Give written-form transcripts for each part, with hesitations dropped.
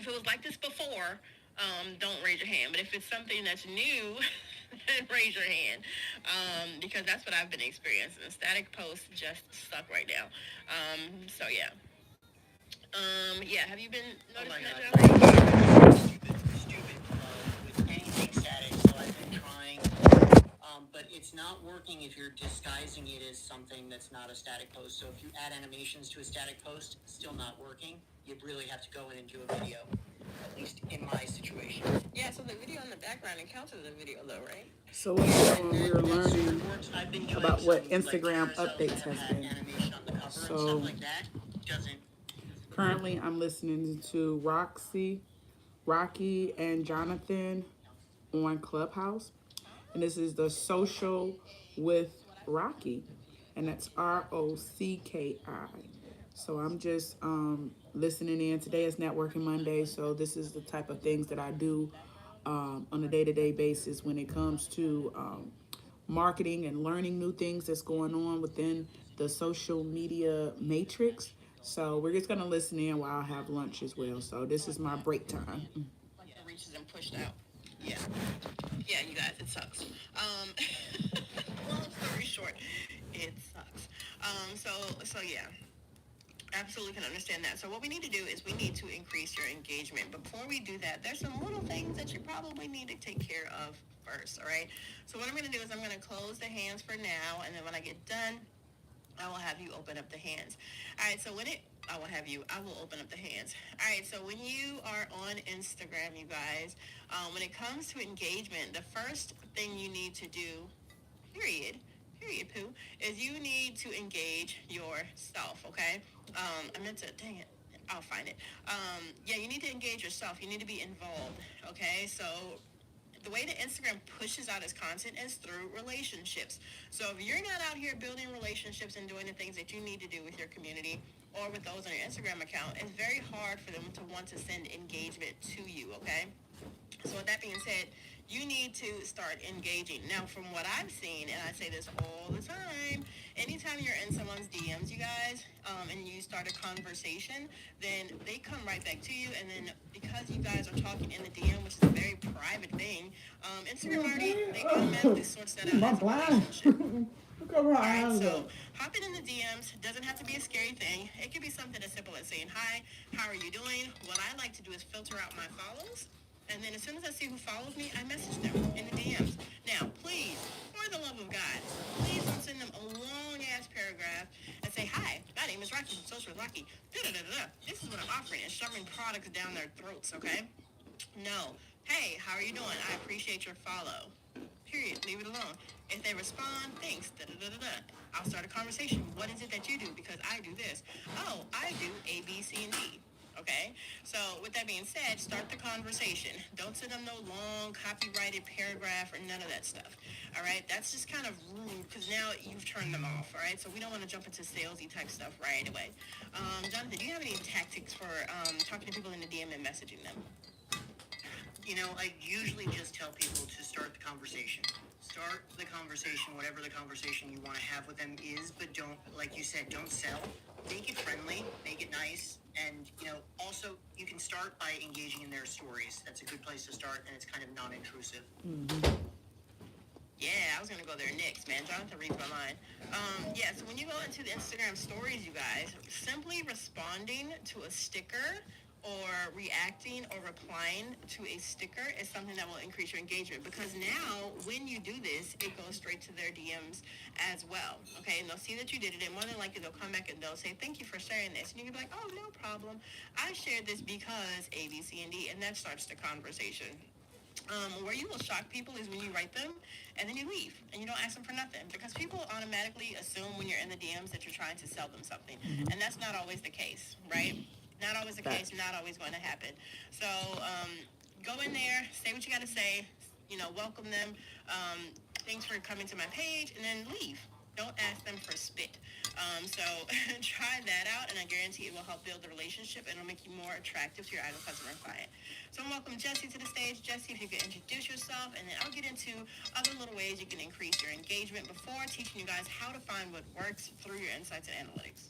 if it was like this before, don't raise your hand. But if it's something that's new, then raise your hand, because that's what I've been experiencing. Static posts just suck right now. So yeah. Yeah. Have you been noticing that, John? Stupid with anything static. So I've been trying, but it's not working if you're disguising it as something that's not a static post. So if you add animations to a static post, still not working. You really have to go in and do a video. At least in my situation. Yeah, so the video in the background counts as a video, though, right? So what we're doing, we're learning about what Instagram updates has been. So currently I'm listening to Rocky and Jonathan on Clubhouse. And this is the Social with Rocky. And that's ROCKI. So I'm just listening in. Today is Networking Monday. So this is the type of things that I do on a day-to-day basis when it comes to marketing and learning new things that's going on within the social media matrix. So we're just gonna listen in while I have lunch as well. So this is my break time. Like the reach isn't pushed out. Yeah. Yeah, you guys, it sucks. Long story short, it sucks. So yeah. Absolutely can understand that. So what we need to do is we need to increase your engagement. Before we do that, there's some little things that you probably need to take care of first, all right? So what I'm going to do is I'm going to close the hands for now, and then when I get done, I will have you open up the hands. All right, so I will open up the hands. All right, so when you are on Instagram, you guys, when it comes to engagement, the first thing you need to do, period, poo, is you need to engage yourself, okay? I meant to, dang it, I'll find it. Yeah, you need to engage yourself. You need to be involved, okay? So the way that Instagram pushes out its content is through relationships. So if you're not out here building relationships and doing the things that you need to do with your community or with those on your Instagram account, it's very hard for them to want to send engagement to you, okay? So with that being said, you need to start engaging. Now, from what I've seen, and I say this all the time, anytime you're in someone's DMs, you guys, and you start a conversation, then they come right back to you. And then because you guys are talking in the DM, which is a very private thing, Instagram already, they automatically sorts that out as a relationship. Alright, so hopping in the DMs doesn't have to be a scary thing. It could be something as simple as saying, hi, how are you doing? What I like to do is filter out my follows. And then as soon as I see who follows me, I message them in the DMs. Now, please, for the love of God, please don't send them a long-ass paragraph and say, hi, my name is Rocky from Social with Rocky. Da-da-da-da-da. This is what I'm offering, and shoving products down their throats, okay? No. Hey, how are you doing? I appreciate your follow. Period. Leave it alone. If they respond, thanks. Da da da da da. I'll start a conversation. What is it that you do? Because I do this. Oh, I do A, B, C, and D. Okay? So with that being said, start the conversation. Don't send them no long copyrighted paragraph or none of that stuff. All right? That's just kind of rude because now you've turned them off. All right? So we don't want to jump into salesy type stuff right away. Jonathan, do you have any tactics for talking to people in the DM and messaging them? I usually just tell people to start the conversation. Start the conversation, whatever the conversation you want to have with them is, but don't, like you said, don't sell. Make it friendly, make it nice, and, also you can start by engaging in their stories. That's a good place to start, and it's kind of non-intrusive. Mm-hmm. Yeah, I was going to go there next, man. Jonathan reads my mind. Yeah, so when you go into the Instagram stories, you guys, simply responding to a sticker or reacting or replying to a sticker is something that will increase your engagement, because now when you do this, it goes straight to their DMs as well. Okay, and they'll see that you did it, and more than likely they'll come back and they'll say, thank you for sharing this. And you can be like, oh, no problem. I shared this because A, B, C, and D, and that starts the conversation. Where you will shock people is when you write them and then you leave and you don't ask them for nothing, because people automatically assume when you're in the DMs that you're trying to sell them something, and that's not always the case, right? Not always the case, not always going to happen. So go in there, say what you got to say, welcome them. Thanks for coming to my page, and then leave. Don't ask them for spit. So try that out, and I guarantee it will help build the relationship, and it'll make you more attractive to your ideal customer and client. So welcome Jesse to the stage. Jesse, if you could introduce yourself, and then I'll get into other little ways you can increase your engagement before teaching you guys how to find what works through your insights and analytics.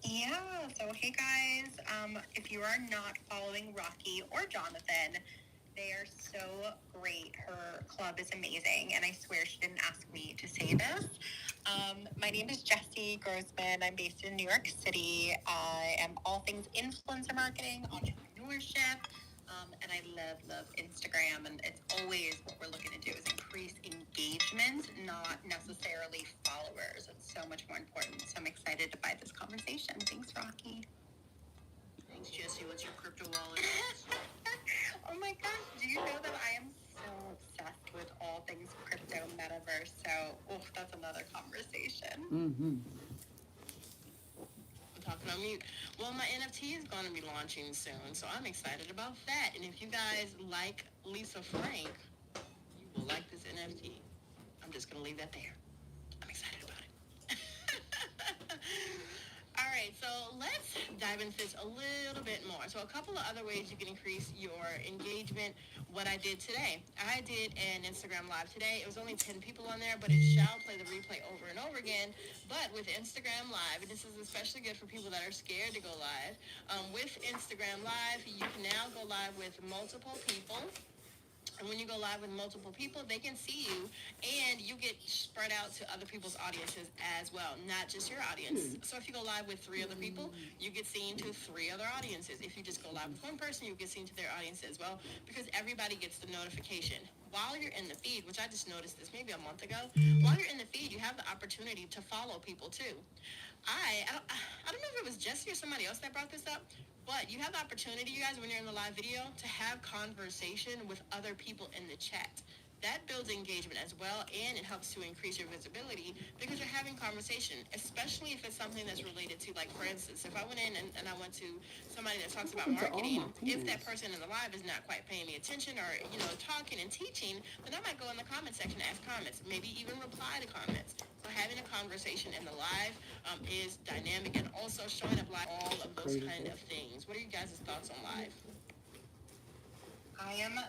Yeah, so hey guys, if you are not following Rocky or Jonathan, they are so great. Her club is amazing, and I swear she didn't ask me to say this. My name is Jessie Grossman. I'm based in New York City. I am all things influencer marketing, entrepreneurship, and I love Instagram. And it's always what we're looking to do is increase engagement, not necessarily followers. It's so much more important. So I'm excited to buy this conversation. Thanks, Rocky. Thanks, Jesse. What's your crypto wallet? Oh my gosh, do you know that I am so obsessed with all things crypto metaverse? So, that's another conversation. Mm-hmm. I'm talking on mute. Well, my NFT is going to be launching soon, so I'm excited about that. And if you guys like Lisa Frank, you will like this NFT. I'm just going to leave that there. I'm excited about it. All right, so let's dive into this a little bit more. So a couple of other ways you can increase your engagement. What I did today, I did an Instagram live today. It was only 10 people on there, but it shall play the replay over and over again. But with Instagram live, and this is especially good for people that are scared to go live, with Instagram live, you can now go live with multiple people. And when you go live with multiple people, they can see you, and you get spread out to other people's audiences as well, not just your audience. So if you go live with 3 other people, you get seen to 3 other audiences. If you just go live with one person, you get seen to their audience as well, because everybody gets the notification. While you're in the feed, which I just noticed this maybe a month ago, while you're in the feed, you have the opportunity to follow people too. I don't know if it was Jesse or somebody else that brought this up, but you have the opportunity, you guys, when you're in the live video, to have conversation with other people in the chat. That builds engagement as well, and it helps to increase your visibility because you're having conversation, especially if it's something that's related to, like, for instance, if I went in and I went to somebody that talks about marketing, if that person in the live is not quite paying me attention or, talking and teaching, then I might go in the comment section and ask comments, maybe even reply to comments. So having a conversation in the live is dynamic, and also showing up live, all of those kind of things. What are you guys' thoughts on live? I am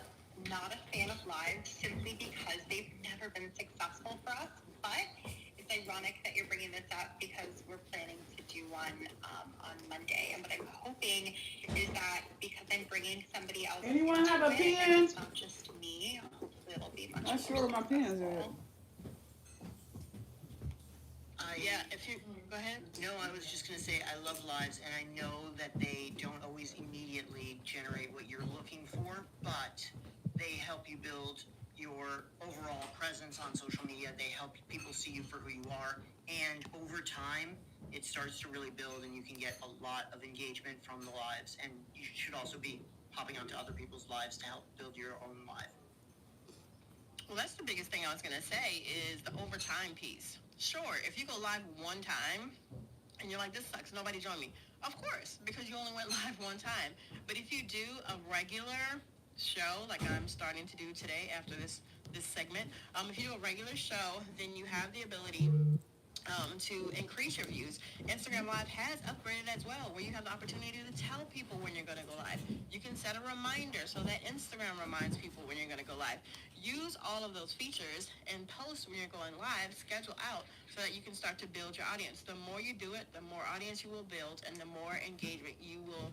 not a fan of live simply because they've never been successful for us. But it's ironic that you're bringing this up because we're planning to do one on Monday. And what I'm hoping is that because I'm bringing somebody else, Anyone have a pen? and it's not just me. Hopefully, it'll be much Not sure where my pen's at. Yeah, if you go ahead. No, I was just going to say I love lives, and I know that they don't always immediately generate what you're looking for, but they help you build your overall presence on social media. They help people see you for who you are, and over time, it starts to really build, and you can get a lot of engagement from the lives. And you should also be popping onto other people's lives to help build your own life. Well, that's the biggest thing I was going to say is the overtime piece. Sure, if you go live one time and you're like, this sucks, nobody joined me. Of course, because you only went live one time. But if you do a regular show, like I'm starting to do today after this segment, if you do a regular show, then you have the ability to increase your views. Instagram Live has upgraded as well, where you have the opportunity to tell people when you're going to go live. You can set a reminder so that Instagram reminds people when you're going to go live. Use all of those features and post when you're going live, schedule out so that you can start to build your audience. The more you do it, the more audience you will build and the more engagement you will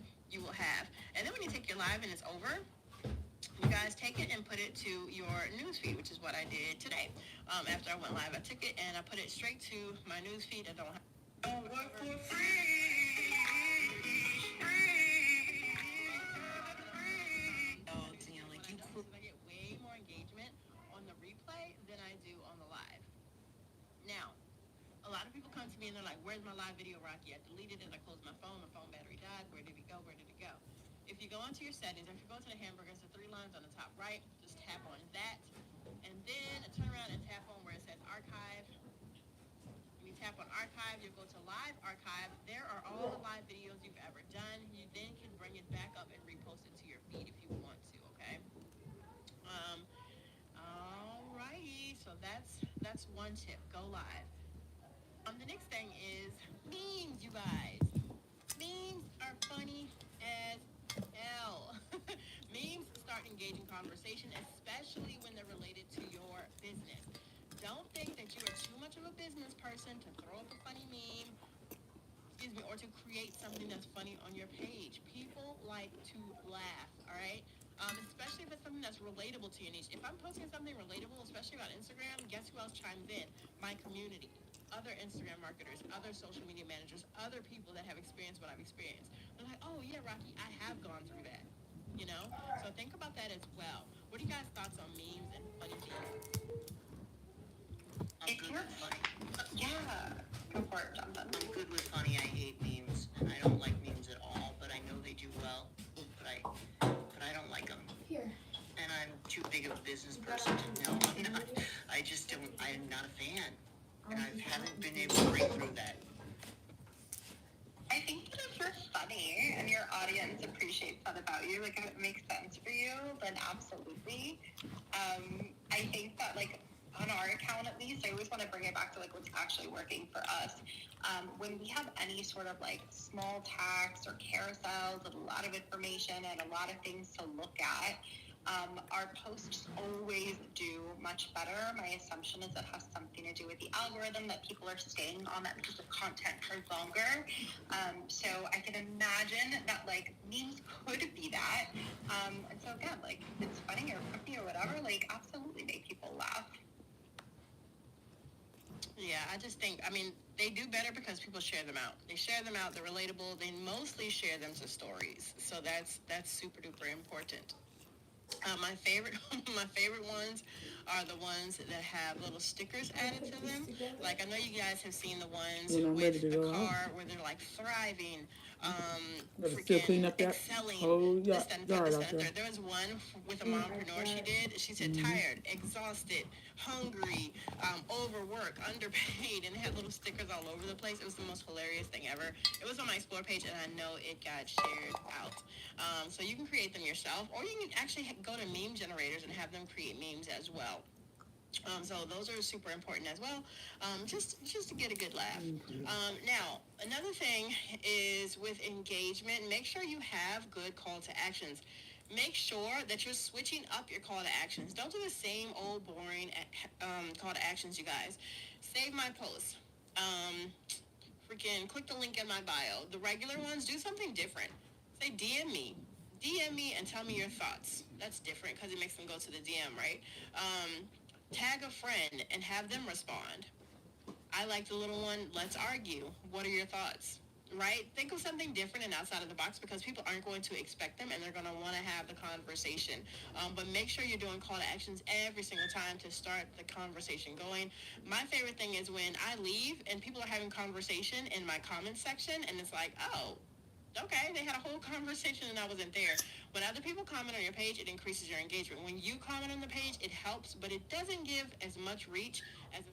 have. And then when you take your live and it's over, you guys take it and put it to your newsfeed, which is what I did today. After I went live, I took it and I put it straight to my newsfeed. I don't work for free. I get way more engagement on the replay than I do on the live. Now, a lot of people come to me and they're like, where's my live video, Rocky? I deleted it, I closed my phone battery died. Where did it go? Where did it go? If you go into your settings, if you go to the hamburgers, the 3 lines on the top right, just tap on that. And then turn around and tap on where it says archive. When you tap on archive, you'll go to live archive. There are all the live videos you've ever done. You then can bring it back up and repost it to your feed if you want to, okay? Alrighty, so that's one tip. Go live. The next thing is memes, you guys. Memes are funny as hell. Memes start engaging conversation, especially when they're related to your business. Don't think that you are too much of a business person to throw up a funny meme. excuse me, or to create something that's funny on your page. People like to laugh, all right? Especially if it's something that's relatable to your niche. If I'm posting something relatable, especially about Instagram, guess who else chimes in? My community, other Instagram marketers, other social media managers, other people that have experienced what I've experienced. They're like, oh yeah, Rocky, I have gone through that. You know? So think about that as well. What are you guys' thoughts on memes and funny memes? I'm good with funny. Yeah. Go for it, Jonathan. I'm good with funny. I hate memes. I don't like memes at all, but I know they do well. But I don't like them. Here. And I'm too big of a business person to know. I'm not. I just don't. I'm not a fan, and I haven't been able to break through that. I think that if you're funny and your audience appreciates that about you, like if it makes sense for you, then absolutely. I think that like on our account at least, I always want to bring it back to like what's actually working for us. When we have any sort of like small text or carousels with a lot of information and a lot of things to look at, our posts always do much better. My assumption is it has something to do with the algorithm, that people are staying on that piece of content for longer. So I can imagine that like memes could be that. And so again, like if it's funny or funny or whatever, like absolutely make people laugh. Yeah, I just think, I mean, they do better because people share them out. They share them out, they're relatable, they mostly share them to stories. So that's super duper important. My favorite my favorite ones are the ones that have little stickers added to them. Like I know you guys have seen the ones with the car where they're like thriving, freaking excelling, this, that, and this, that, and third. There was one with a mompreneur she did. She said tired, exhausted, hungry, overworked, underpaid, and it had little stickers all over the place. It was the most hilarious thing ever. It was on my Explore page, and I know it got shared out. So you can create them yourself, or you can actually go to meme generators and have them create memes as well. So those are super important as well, just to get a good laugh. Now, another thing is with engagement, make sure you have good call to actions. Make sure that you're switching up your call to actions. Don't do the same old boring call to actions, you guys. Save my post. Freaking click the link in my bio. The regular ones, do something different. Say DM me. DM me and tell me your thoughts. That's different because it makes them go to the DM, right? Tag a friend and have them respond. I like the little one, let's argue. What are your thoughts? Right? Think of something different and outside of the box because people aren't going to expect them and they're going to want to have the conversation. But make sure you're doing call to actions every single time to start the conversation going. My favorite thing is when I leave and people are having conversation in my comments section and it's like, oh, okay, they had a whole conversation and I wasn't there. When other people comment on your page, it increases your engagement. When you comment on the page, it helps, but it doesn't give as much reach as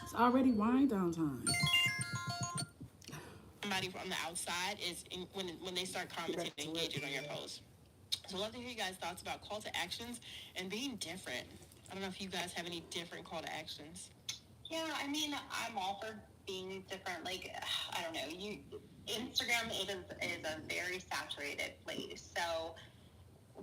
It's already wind down time. somebody from the outside is when they start commenting and engaging on your post. So I'd love to hear you guys' thoughts about call to actions and being different. I don't know if you guys have any different call to actions. Yeah, I mean, I'm all for being different. Like, I don't know, Instagram is a very saturated place. So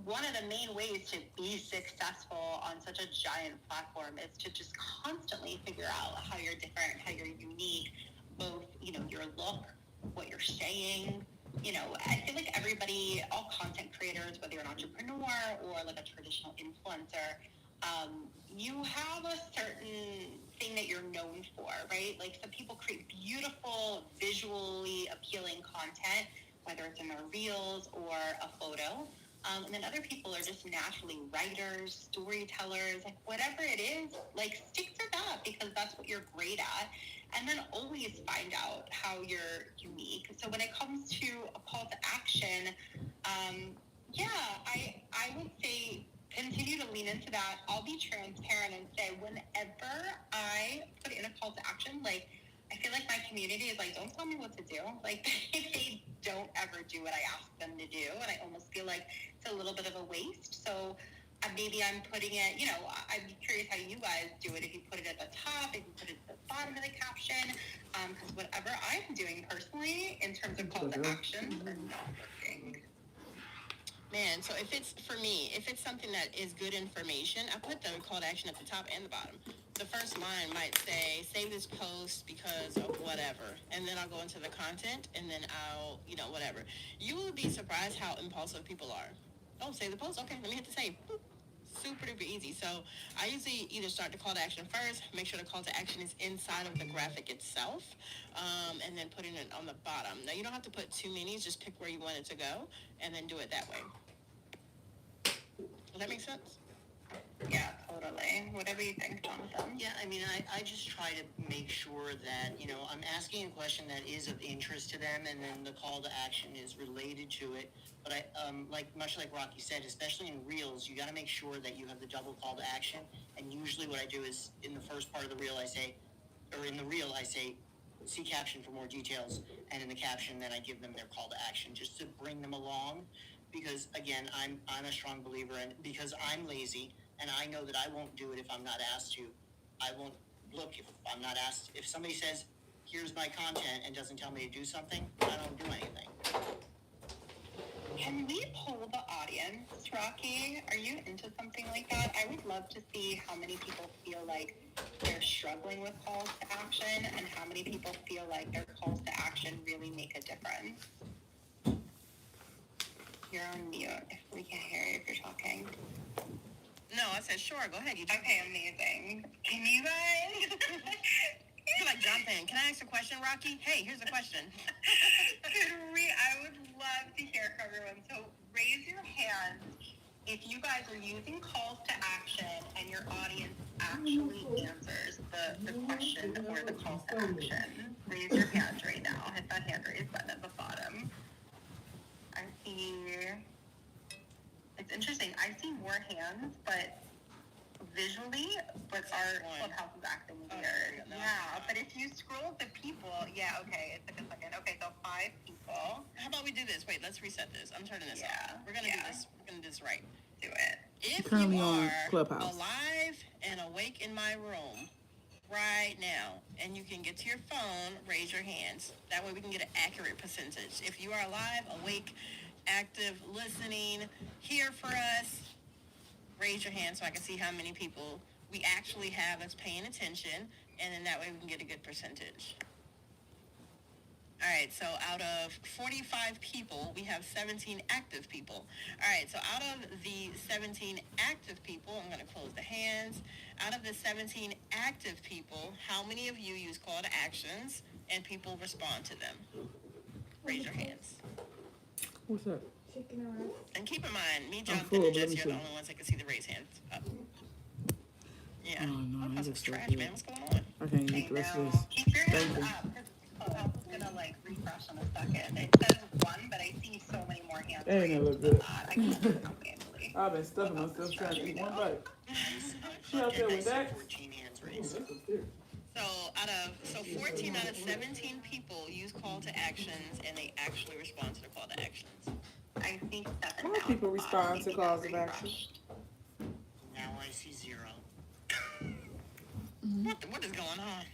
one of the main ways to be successful on such a giant platform is to just constantly figure out how you're different, how you're unique, both, your look, what you're saying. I feel like everybody, all content creators, whether you're an entrepreneur or like a traditional influencer, you have a certain thing that you're known for, right? Like some people create beautiful, visually appealing content, whether it's in their reels or a photo. And then other people are just naturally writers, storytellers, like whatever it is, like stick to that because that's what you're great at. And then always find out how you're unique. So when it comes to a call to action, I would say continue to lean into that. I'll be transparent and say whenever I put in a call to action, like I feel like my community is like, don't tell me what to do. Like they don't ever do what I ask them to do. And I almost feel like it's a little bit of a waste. So maybe I'm putting it, I'd be curious how you guys do it. If you put it at the top, if you put it at the bottom of the caption, because whatever I'm doing personally in terms of call to actions are not working. Man, so if it's something that is good information, I put the call to action at the top and the bottom. the first line might say, save this post because of whatever. And then I'll go into the content and then I'll, whatever. You will be surprised how impulsive people are. Oh, save the post? Okay, let me hit the save. Boop. Super duper easy. So I usually either start the call to action first, make sure the call to action is inside of the graphic itself, and then putting it on the bottom. Now you don't have to put too many, just pick where you want it to go and then do it that way. Does that make sense? Yeah, totally. Whatever you think, Jonathan. Yeah, I mean, I just try to make sure that, I'm asking a question that is of interest to them, and then the call to action is related to it. But much like Rocky said, especially in Reels, you got to make sure that you have the double call to action. And usually what I do is in the first part of the reel, I say, see caption for more details. And in the caption, then I give them their call to action just to bring them along. Because again, I'm a strong believer, and because I'm lazy, and I know that I won't do it if I'm not asked to. I won't look if I'm not asked. If somebody says, here's my content, and doesn't tell me to do something, I don't do anything. Can we poll the audience, Rocky? Are you into something like that? I would love to see how many people feel like they're struggling with calls to action and how many people feel like their calls to action really make a difference. You're on mute if we can't hear you if you're talking. No, I said, sure, go ahead. Okay, amazing. Can you guys? You're like, Jonathan, can I ask a question, Rocky? Hey, here's a question. I would love to hear from everyone. So raise your hand if you guys are using calls to action and your audience actually answers the question or the calls to action. Raise your hand right now. Hit that hand raise button at the bottom. I see. It's interesting. I see more hands, but visually, but our clubhouse is acting weird. Yeah, but if you scroll the people, okay, it took a second. Okay, so 5 people. How about we do this? Wait, let's reset this. I'm turning this off. We're gonna do this. We're gonna do this right. Do it. If Currently you on are Clubhouse. alive and awake in my room right now, and you can get to your phone, raise your hands. That way we can get an accurate percentage. If you are alive, awake, active, listening, here for us, raise your hand so I can see how many people we actually have that's paying attention, and then that way we can get a good percentage. All right, so out of 45 people, we have 17 active people. All right, so out of the 17 active people, I'm going to close the hands. Out of the 17 active people, how many of you use call to actions and people respond to them? Raise your hands. What's up? And keep in mind, me, I'm Jonathan, full, and let me Jesse are the see. only ones that can see the raised hands up. Yeah. Oh, no, I Clubhouse just is trash, don't man. What's going on? I can't eat the rest of this. Keep your hands Thank you. up because Clubhouse is gonna refresh in a second. It says 1, but I see so many more hands. Hey, that look good. I can't do it manually. I've been stuffing myself trying to eat one bite. She out there with that? 14 hands Ooh, raised. that's good. So 14 out of 17 people use call to actions and they actually respond to the call to actions. I think 7 More now. people respond to Maybe calls that of action. refreshed. Now I see 0. What is going on?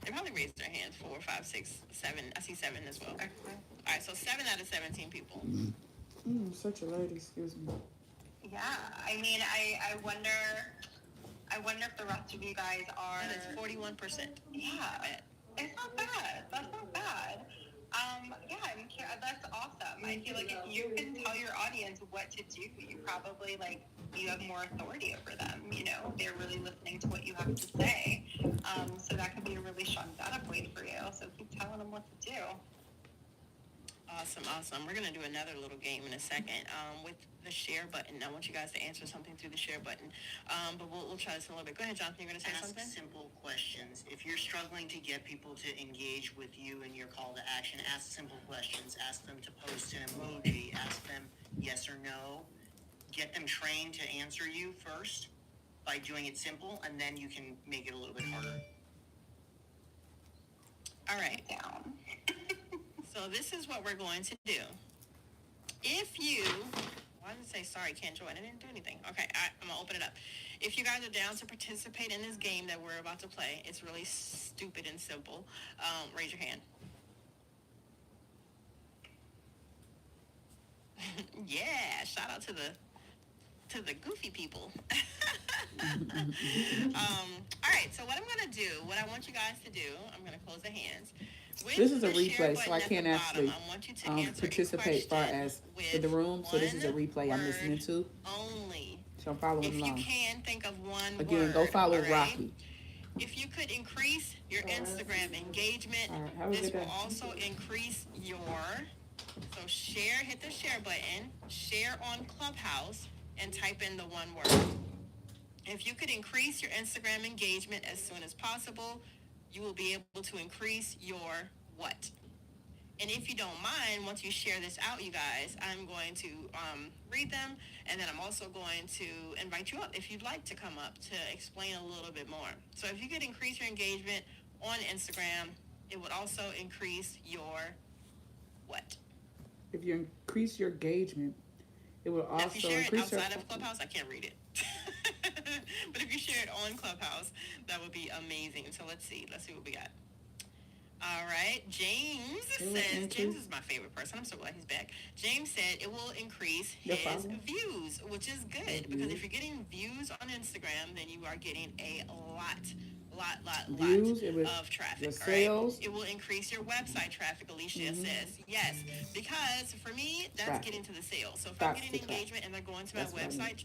They probably raised their hands 4, 5, 6, 7. I see 7 as well. Okay. All right, so 7 out of 17 people. Such a lady, excuse me. Yeah, I mean, I wonder if the rest of you guys are. That is 41%. Yeah, it's not bad. That's not bad. Yeah, I mean, that's awesome. I feel like if you can tell your audience what to do, you probably you have more authority over them. They're really listening to what you have to say. So that could be a really strong data point for you. So keep telling them what to do. Awesome. We're going to do another little game in a second with the share button. I want you guys to answer something through the share button. But we'll try this in a little bit. Go ahead, Jonathan. You're going to say Ask something? simple questions. If you're struggling to get people to engage with you in your call to action, ask simple questions. Ask them to post an emoji. Ask them yes or no. Get them trained to answer you first by doing it simple, and then you can make it a little bit harder. All right. Down. So this is what we're going to do. If you, why did it say sorry, can't join? I didn't do anything. Okay, I'm going to open it up. If you guys are down to participate in this game that we're about to play, it's really stupid and simple. Raise your hand. Yeah, shout out to the to the goofy people. All right, so what I'm going to do, what I want you guys to do, I'm going to close the hands. With This is a the share replay, so button I at the can't bottom, actually I want you to answer a participate far question as with in the room. So this is a one replay I'm listening word to. only. So I'm following If you along. can, think of one Again, word. go follow all right? Rocky. If you could increase your Instagram engagement, this will also increase your, so share, hit the share button, share on Clubhouse, and type in the one word. If you could increase your Instagram engagement as soon as possible, you will be able to increase your what? And if you don't mind, once you share this out, you guys, I'm going to read them, and then I'm also going to invite you up if you'd like to come up to explain a little bit more. So if you could increase your engagement on Instagram, it would also increase your what? If you increase your engagement, it will Now, if you also share it increase your. outside of Clubhouse, I can't read it. But if you share it on Clubhouse, that would be amazing. So let's see what we got. All right, James says, James is my favorite person. I'm so glad he's back. James said it will increase his views, which is good because if you're getting views on Instagram, then you are getting a lot views, of traffic. Your sales. Right? It will increase your website traffic, Alicia says. Yes, because for me, that's getting to the sale. So if I'm getting engagement and they're going to my website,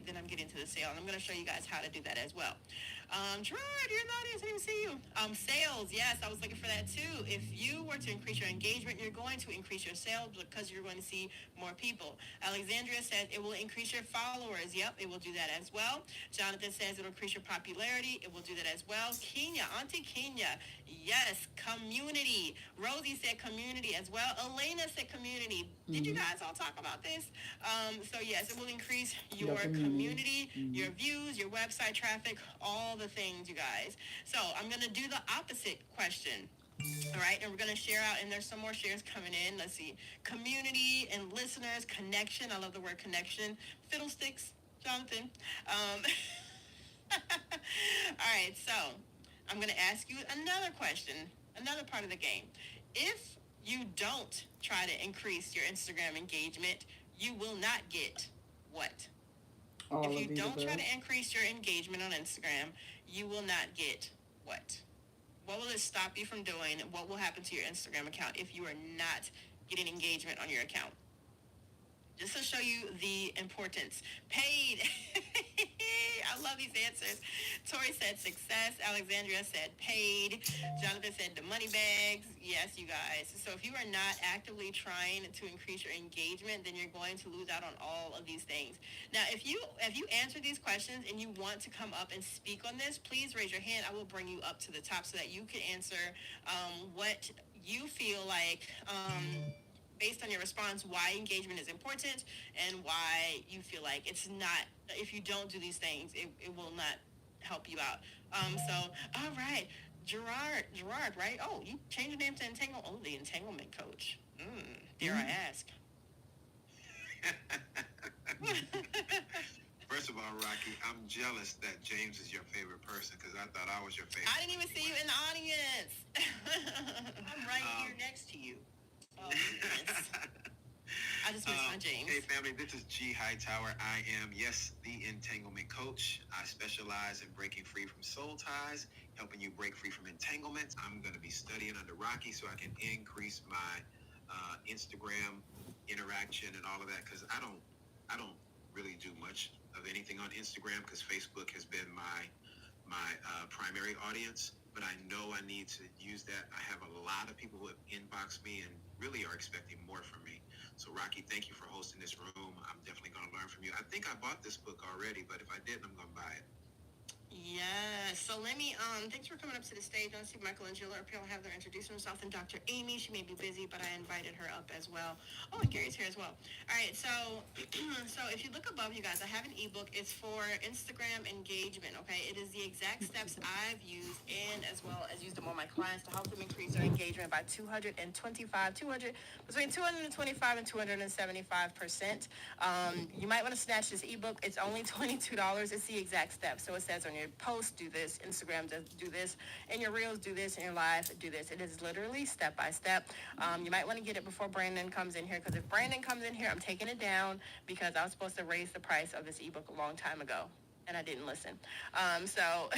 then I'm getting to the sale. And I'm going to show you guys how to do that as well. Gerard, you're in the audience. I didn't even see you. Sales, yes, I was looking for that too. If you were to increase your engagement, you're going to increase your sales because you're going to see more people. Alexandria says it will increase your followers. Yep, it will do that as well. Jonathan says it will increase your popularity. It will do that as well. Kenya, Auntie Kenya, yes, community. Rosie said community as well. Elena said community. Did you guys all talk about this? So yes, it will increase your community, your views, your website traffic, all the things, you guys. So I'm going to do the opposite question. All right, and we're going to share out, and there's some more shares coming in. Let's see. Community and listeners, connection. I love the word connection. Fiddlesticks, Jonathan. All right, so I'm going to ask you another question, another part of the game. If you don't try to increase your Instagram engagement, you will not get what? If you don't try to increase your engagement on Instagram, you will not get what? What will it stop you from doing? What will happen to your Instagram account if you are not getting engagement on your account? Just to show you the importance. Paid. I love these answers. Tori said success. Alexandria said paid. Jonathan said the money bags. Yes, you guys. So if you are not actively trying to increase your engagement, then you're going to lose out on all of these things. Now, if you answer these questions and you want to come up and speak on this, please raise your hand. I will bring you up to the top so that you can answer what you feel like based on your response, why engagement is important and why you feel like it's not, if you don't do these things, it will not help you out. So, all right, Gerard, right? Oh, you changed your name to the entanglement coach. Dare I ask? First of all, Rocky, I'm jealous that James is your favorite person because I thought I was your favorite. I didn't even see you in the audience. I'm right here next to you. Oh, goodness. I just missed my James. Hey, family, this is G Hightower. I am, yes, the entanglement coach. I specialize in breaking free from soul ties, helping you break free from entanglements. I'm going to be studying under Rocky so I can increase my Instagram interaction and all of that because I don't really do much of anything on Instagram because Facebook has been my primary audience. But I know I need to use that. I have a lot of people who have inboxed me and really are expecting more from me. So, Rocky, thank you for hosting this room. I'm definitely going to learn from you. I think I bought this book already, but if I didn't, I'm going to buy it. Yes. So let me, thanks for coming up to the stage. I see Michael and Jill are up here. I'll have them introduce themselves. And Dr. Amy, she may be busy, but I invited her up as well. Oh, and Gary's here as well. All right. So, so if you look above, you guys, I have an ebook. It's for Instagram engagement. Okay. It is the exact steps I've used and as well as used them on my clients to help them increase their engagement by between 225 and 275%. You might want to snatch this ebook. It's only $22. It's the exact steps. So it says on your your posts, do this. Instagram does do this. In your reels, do this. In your live, do this. It is literally step by step. You might want to get it before Brandon comes in here, because if Brandon comes in here, I'm taking it down, because I was supposed to raise the price of this ebook a long time ago, and I didn't listen. So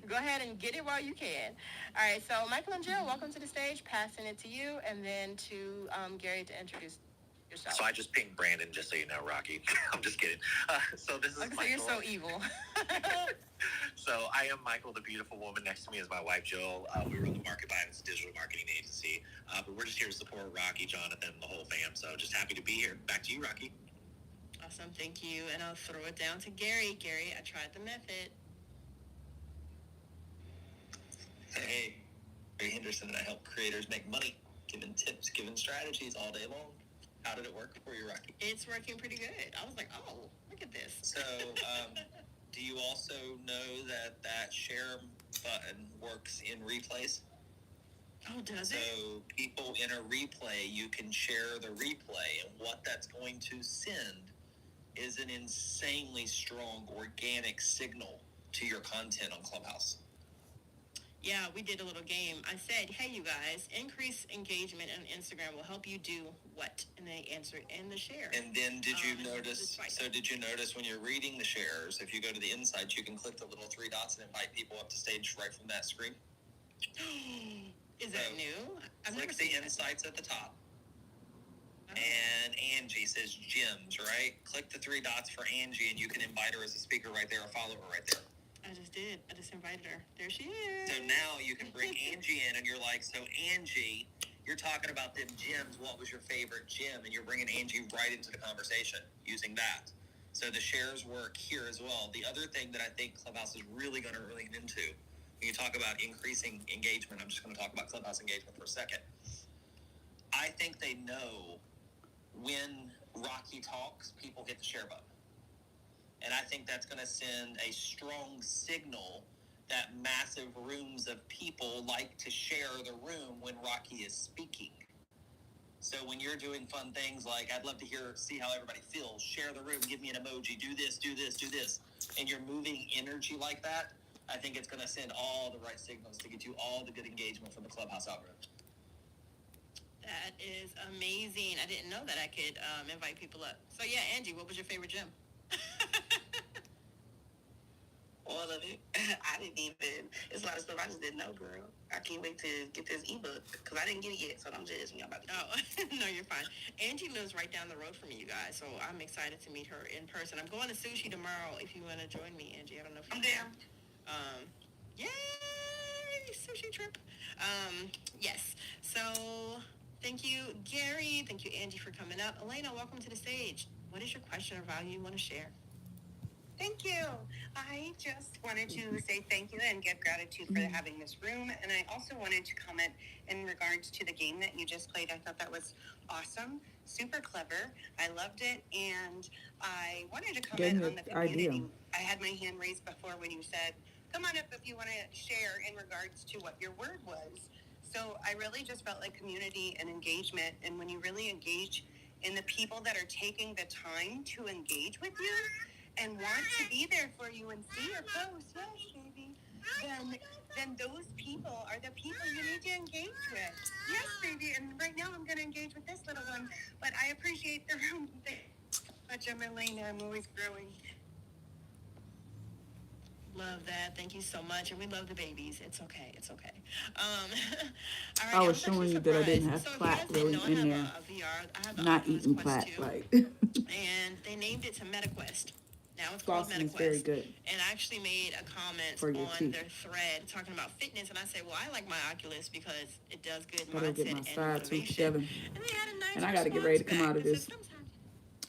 go ahead and get it while you can. All right, so Michael and Jill, welcome to the stage. Passing it to you, and then to Gary to introduce yourself. So I just pinged Brandon, just so you know, Rocky. I'm just kidding. So this is Okay, so Michael. you're so evil. So I am Michael. The beautiful woman next to me is my wife, Jill. We run the Market Bias digital marketing agency. But we're just here to support Rocky, Jonathan, and the whole fam. So just happy to be here. Back to you, Rocky. Awesome, thank you. And I'll throw it down to Gary. Gary, I tried the method. Hey, Gary Henderson, and I help creators make money, giving tips, giving strategies all day long. How did it work for you, Rocky? It's working pretty good. I was like, oh, look at this. So, do you also know that share button works in replays? Oh, does it? So, people in a replay, you can share the replay, and what that's going to send is an insanely strong organic signal to your content on Clubhouse. Yeah, we did a little game. I said, hey, you guys, increase engagement on Instagram will help you do what? And they answered in the share. And then did you notice, right. did you notice when you're reading the shares, if you go to the insights, you can click the little three dots and invite people up to stage right from that screen? Is that new? Click the insights at the top. And Angie says gems, right? Click the three dots for Angie, and you can invite her as a speaker right there or follow her right there. I just did. I just invited her. There she is. So now you can bring Angie in, and you're like, so Angie, you're talking about them gems. What was your favorite gem? And you're bringing Angie right into the conversation using that. So the shares work here as well. The other thing that I think Clubhouse is really going to lean into, when you talk about increasing engagement, I'm just going to talk about Clubhouse engagement for a second. I think they know when Rocky talks, people hit the share button. And I think that's going to send a strong signal that massive rooms of people like to share the room when Rocky is speaking. So when you're doing fun things like, I'd love to see how everybody feels, share the room, give me an emoji, do this, do this, do this, and you're moving energy like that, I think it's going to send all the right signals to get you all the good engagement from the Clubhouse algorithm. That is amazing. I didn't know that I could invite people up. So yeah, Angie, what was your favorite gem? All of it. I didn't even, it's a lot of stuff I just didn't know, girl. I can't wait to get this ebook, because I didn't get it yet, so don't judge me. I'm about to get No, you're fine. Angie lives right down the road from you guys, so I'm excited to meet her in person. I'm going to sushi tomorrow if you want to join me, Angie. I don't know if I'm down. Yay, sushi trip. Yes. So thank you, Gary. Thank you, Angie, for coming up. Elena, welcome to the stage. What is your question or value you want to share? Thank you. I just wanted to say thank you and give gratitude for having this room. And I also wanted to comment in regards to the game that you just played. I thought that was awesome, super clever. I loved it. And I wanted to comment on the community. Idea. I had my hand raised before when you said, come on up if you want to share in regards to what your word was. So I really just felt like community and engagement. And when you really engage in the people that are taking the time to engage with you, and want to be there for you and see your posts, yes, baby, then those people are the people you need to engage with. Yes, baby, and right now I'm going to engage with this little one, but I appreciate the room. Much, I'm Elena. I'm always growing. Love that. Thank you so much. And we love the babies. It's okay. It's okay. All right, I was showing you that I didn't have so plaque if you guys really didn't know, in there. I have a VR. I have the Not Oculus eating Quest plaque 2, like. and they named it to MetaQuest. Now it's called Flossing is MetaQuest. very good. And I actually made a comment For your on teeth. their thread talking about fitness, and I said, well, I like my Oculus because it does good Gotta get mindset my and side tooth motivation. together. And they had a nice And I gotta get ready to come response out of back. this. It said, sometimes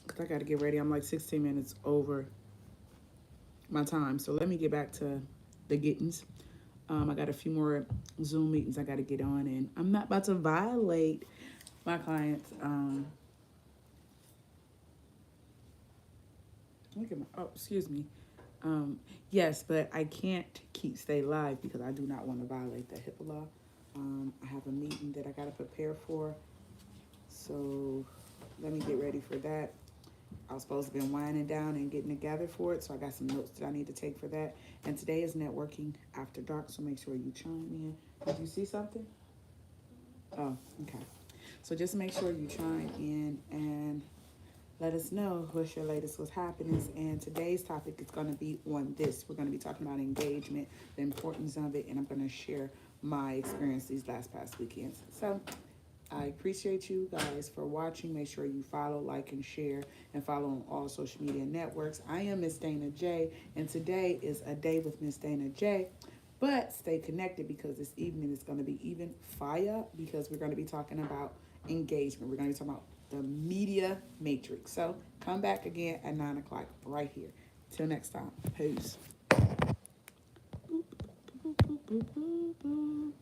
Because I got to get ready. I'm like 16 minutes over my time. So let me get back to the gettings. I got a few more Zoom meetings I got to get on. And I'm not about to violate my clients. Look at my, oh, excuse me. Yes, but I can't stay live because I do not want to violate the HIPAA law. I have a meeting that I got to prepare for. So let me get ready for that. I was supposed to be winding down and getting together for it, so I got some notes that I need to take for that. And today is networking after dark, so make sure you chime in. Did you see something? Oh, okay. So just make sure you chime in and let us know what's your latest, what's happening. And today's topic is going to be on this. We're going to be talking about engagement, the importance of it, and I'm going to share my experience these past weekends. So I appreciate you guys for watching. Make sure you follow, like, and share, and follow on all social media networks. I am MsDana J, and today is a day with MsDana J. But stay connected because this evening is going to be even fire because we're going to be talking about engagement. We're going to be talking about the media matrix. So come back again at 9 o'clock right here. Till next time. Peace. Boop, boop, boop, boop, boop, boop.